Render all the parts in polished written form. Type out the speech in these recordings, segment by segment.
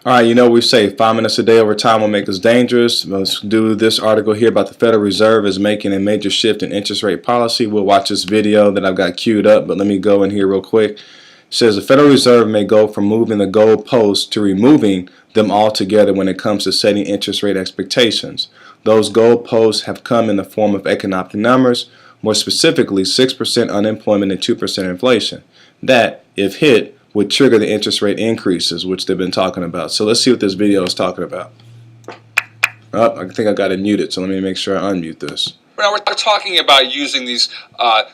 All right, we say 5 minutes a day over time will make us dangerous. Let's do this article here about the Federal Reserve is making a major shift in interest rate policy. We'll watch this video that I've got queued up, but let me go in here real quick. It says the Federal Reserve may go from moving the goalposts to removing them altogether when it comes to setting interest rate expectations. Those goalposts have come in the form of economic numbers, more specifically 6% unemployment and 2% inflation. That, if hit, would trigger the interest rate increases, which they've been talking about. So let's see what this video is talking about. Oh, I think I got it muted, so let me make sure I unmute this. Now we're talking about using these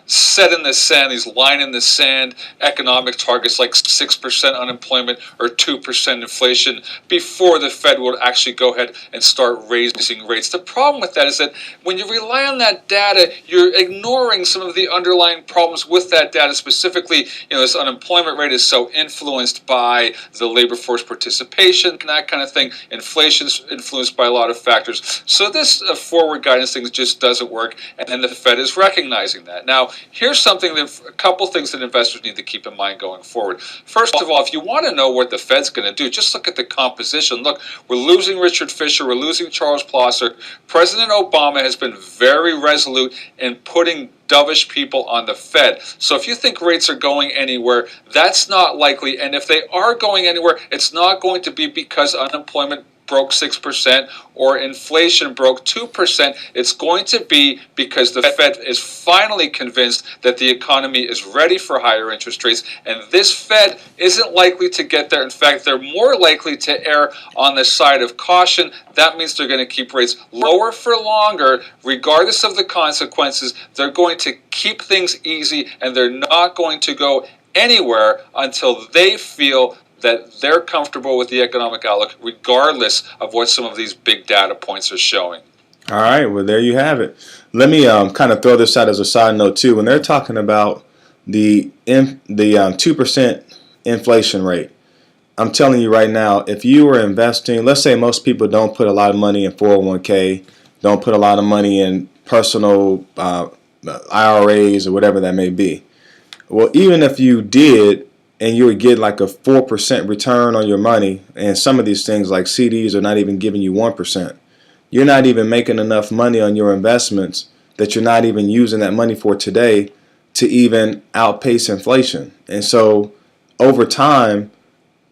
set in the sand, these line in the sand economic targets like 6% unemployment or 2% inflation before the Fed will actually go ahead and start raising rates. The problem with that is that when you rely on that data, you're ignoring some of the underlying problems with that data. Specifically, this unemployment rate is so influenced by the labor force participation and that kind of thing. Inflation's influenced by a lot of factors. So this forward guidance thing just doesn't work, and the Fed is recognizing that. Now, here's a couple things that investors need to keep in mind going forward. First of all, if you want to know what the Fed's going to do, just look at the composition. Look, we're losing Richard Fisher, we're losing Charles Plosser. President Obama has been very resolute in putting dovish people on the Fed. So if you think rates are going anywhere, that's not likely. And if they are going anywhere, it's not going to be because unemployment broke 6% or inflation broke 2%. It's going to be because the Fed is finally convinced that the economy is ready for higher interest rates, and this Fed isn't likely to get there. In fact, they're more likely to err on the side of caution. That means they're going to keep rates lower for longer, regardless of the consequences. They're going to keep things easy, and they're not going to go anywhere until they feel that they're comfortable with the economic outlook, regardless of what some of these big data points are showing. All right, well, there you have it. Let me kind of throw this out as a side note, too. When they're talking about the 2% inflation rate, I'm telling you right now, if you were investing, let's say most people don't put a lot of money in 401k, don't put a lot of money in personal IRAs or whatever that may be. Well, even if you did, and you would get like a 4% return on your money, and some of these things like CDs are not even giving you 1%. You're not even making enough money on your investments that you're not even using that money for today to even outpace inflation. And so over time,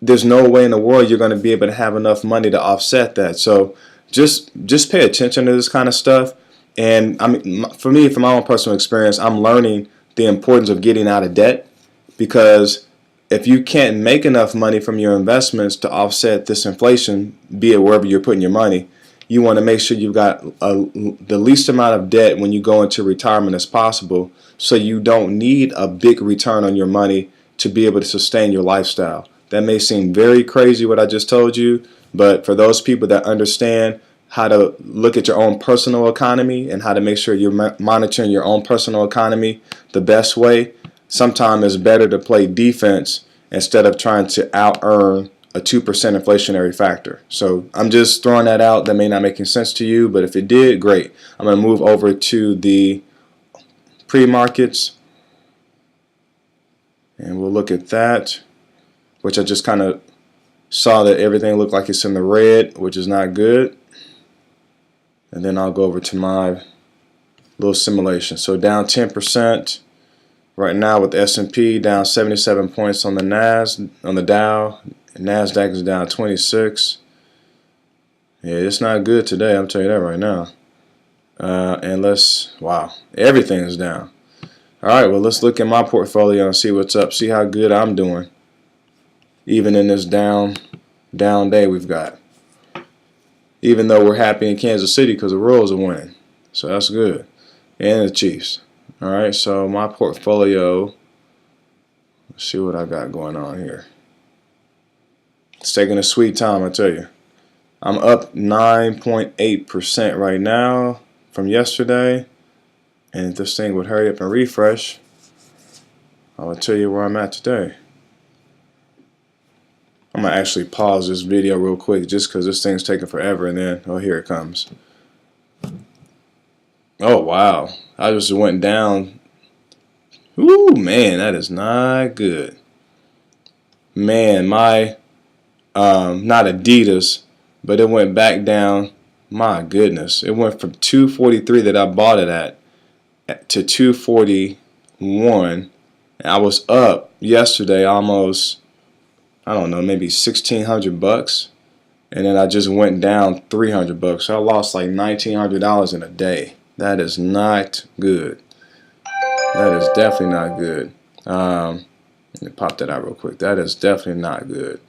there's no way in the world you're going to be able to have enough money to offset that. So just pay attention to this kind of stuff. And I mean, for me, from my own personal experience, I'm learning the importance of getting out of debt, because if you can't make enough money from your investments to offset this inflation, be it wherever you're putting your money, you want to make sure you've got the least amount of debt when you go into retirement as possible, so you don't need a big return on your money to be able to sustain your lifestyle. That may seem very crazy what I just told you, but for those people that understand how to look at your own personal economy and how to make sure you're monitoring your own personal economy the best way, sometimes it's better to play defense instead of trying to out-earn a 2% inflationary factor. So I'm just throwing that out. That may not make any sense to you, but if it did, great. I'm going to move over to the pre-markets, and we'll look at that, which I just kind of saw that everything looked like it's in the red, which is not good. And then I'll go over to my little simulation. So down 10%. Right now with the S&P down 77 points on the Dow. NASDAQ is down 26. Yeah, it's not good today, I'm telling you that right now. Wow, everything is down. All right, well, let's look at my portfolio and see what's up, see how good I'm doing, even in this down day we've got. Even though we're happy in Kansas City because the Royals are winning. So that's good. And the Chiefs. All right, so my portfolio, let's see what I got going on here. It's taking a sweet time, I tell you. I'm up 9.8% right now from yesterday. And if this thing would hurry up and refresh, I will tell you where I'm at today. I'm going to actually pause this video real quick just because this thing's taking forever, and then, oh, here it comes. Oh, wow. I just went down. Ooh, man, that is not good. Man, my not Adidas, but it went back down. My goodness, it went from 243 that I bought it at to 241. I was up yesterday almost, I don't know, maybe $1,600, and then I just went down $300. So I lost like $1,900 in a day. That is not good. That is definitely not good. Let me pop that out real quick. That is definitely not good.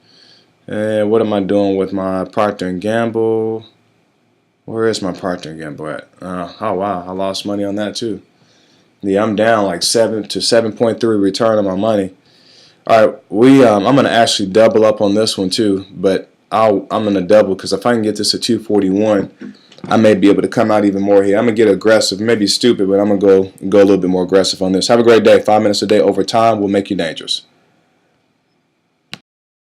And what am I doing with my Procter & Gamble? Where is my Procter & Gamble at? Oh wow, I lost money on that too. Yeah, I'm down like 7 to 7.3 return on my money. All right, I'm gonna actually double up on this one too, but I'm gonna double because if I can get this to 241, I may be able to come out even more here. I'm gonna get aggressive, maybe stupid, but I'm gonna go a little bit more aggressive on this. Have a great day. 5 minutes a day over time will make you dangerous.